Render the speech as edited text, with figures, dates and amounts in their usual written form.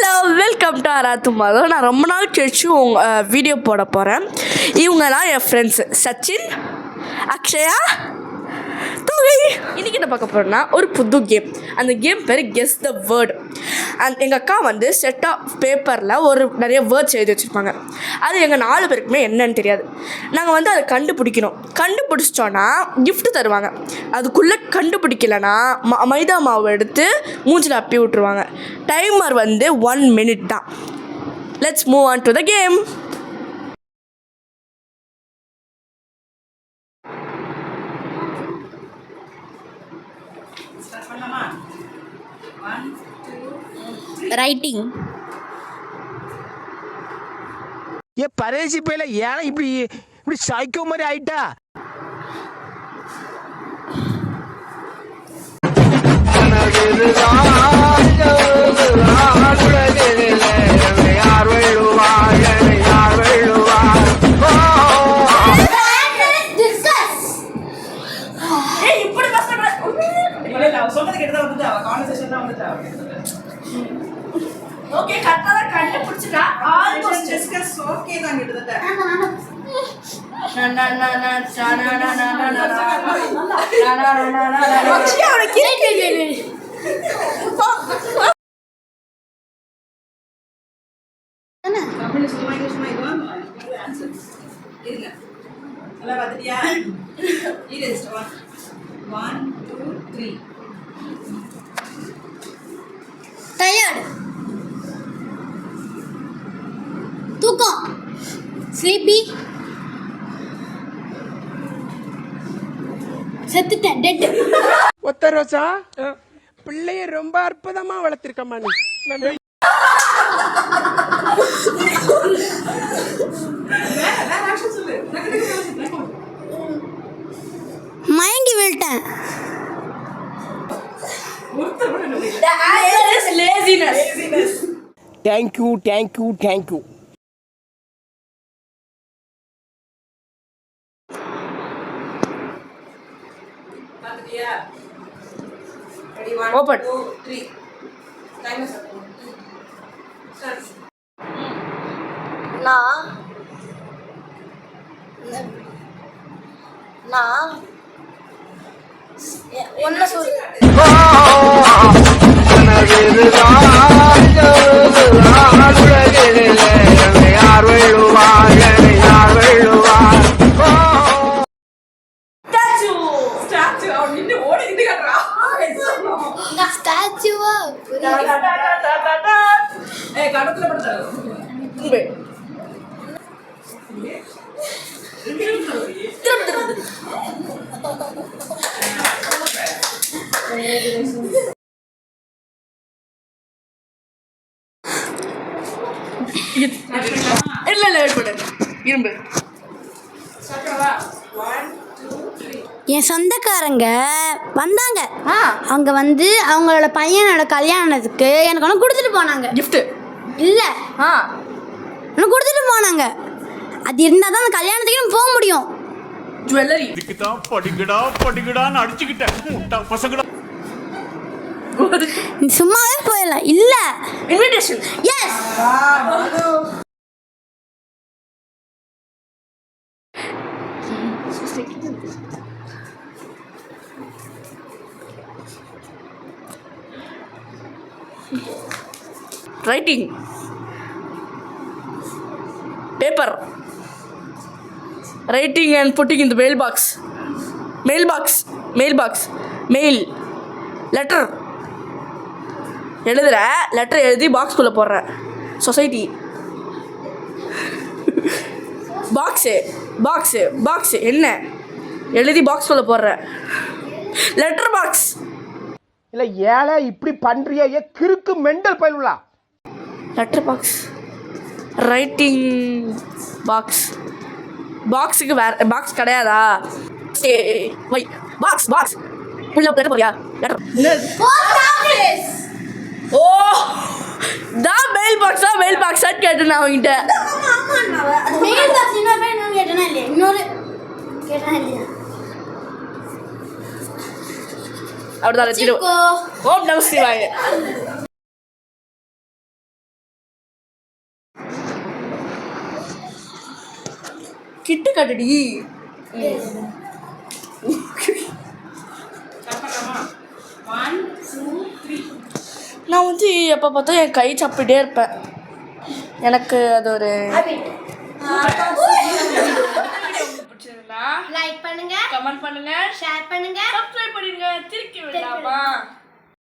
Hello, welcome to ஆராத்துமாதோ. நான் ரொம்ப நாள் கழிச்சு வீடியோ போட போகிறேன். இவங்கலாம் என் ஃப்ரெண்ட்ஸு சச்சின், அக்ஷயா, தோகை. இன்றைக்கி என்ன பார்க்க போகிறோன்னா ஒரு புது கேம். அந்த கேம் பேர் கெஸ் த வேர்டு. எங்கள் அக்கா வந்து செட் ஆஃப் பேப்பரில் நிறைய வேர்ட்ஸ் எழுதி வச்சுருப்பாங்க. அது எங்கள் 4 பேருக்குமே என்னன்னு தெரியாது. நாங்கள் வந்து அதை கண்டுபிடிக்கணும். கண்டுபிடிச்சிட்டோன்னா கிஃப்ட் தருவாங்க. அதுக்குள்ளே கண்டுபிடிக்கலைன்னா மைதா மாவு எடுத்து மூஞ்சில் அப்பி விட்ருவாங்க. டைமர் வந்து 1 minute தான். Let's move on to the game. Writing. பரேசி பையில ஏன் இப்படி சைக்கோ மாதிரி ஆயிட்டா? ஓகே, கரெக்டாக கண்டுபிடிச்சிட்டா. ஆல்மோஸ்ட் டிஸ்கஸ் ஓகே தான் கிட்டத்தட்ட. டயர்டு, தூக்கம், ஸ்லீப்பி, செத்துட்டேன், டெட். ஒத்த ரோசா, பிள்ளைய ரொம்ப அற்புதமா வளர்த்திருக்கம்மா நீ. மயங்கி விழுட்டேன். The answer is laziness. Thank you thank you thank you. Open. 2, 3. Timer start. நான் ஒன்ன சொல்லு. Statue அவன் நின்னு ஓடிக்கிட்டு இருக்கறா. ஸ்டாச்சுவா? ஏய் கடத்துல படுறாரு. இல்ல வெயிட் பண்ணு. இரும்பு. சக்கரவா 1 2 3. என் சொந்தக்காரங்க வந்தாங்க. அவங்க வந்து அவங்களோட பையனோட கல்யாணத்துக்கு எனக்கு ஒன்று கொடுத்துட்டு போனாங்க. கிஃப்ட் இல்லை, ஒன்று கொடுத்துட்டு போனாங்க. அது இருந்தால் தான் அந்த கல்யாணத்துக்கு நம்ம போக முடியும். ஜுவல்லரி. இதுக்கு தான் படிக்கடான்னு அடிச்சுக்கிட்டேன் முட்டா பசங்கடா. சும்மாவே போயிடலாம். இல்லை, invitation. Yes. Writing. Paper. Writing and putting in the mailbox. Mail. Letter. எழுதுற லெட்டர் எழுதி பாக்ஸ்குள்ளே போடுற. சொசைட்டி. பாக்ஸு என்ன எழுதி பாக்ஸ்குள்ளே போடுற. Letter box. இல்ல ஏழை இப்படி பண்றியா? கிறுக்கு மெண்டல் பயிலுலா. Letter box. Writing box. பாக்ஸுக்கு வேற பாக்ஸ் கிடையாதா? வை பாக்ஸ் உள்ள லெட்டர் போறியா? லெட்டர். ஓ தான் மெயில் பாக்ஸா கேட்டேன் நான் அவங்ககிட்ட. அப்படிதான். ஓம் நம சிவாய. கிட்டு கட்டுடி. One, two, three. நான் வந்து எப்போ பார்த்தா என் கை சப்பிட்டே இருப்பேன். எனக்கு அது ஒரு பிடிச்சதுன்னா லைக் பண்ணுங்க, கமெண்ட் பண்ணுங்க, ஷேர் பண்ணுங்க, சப்ஸ்கிரைப் பண்ணிடுங்க. திருக்கி விடலாமா?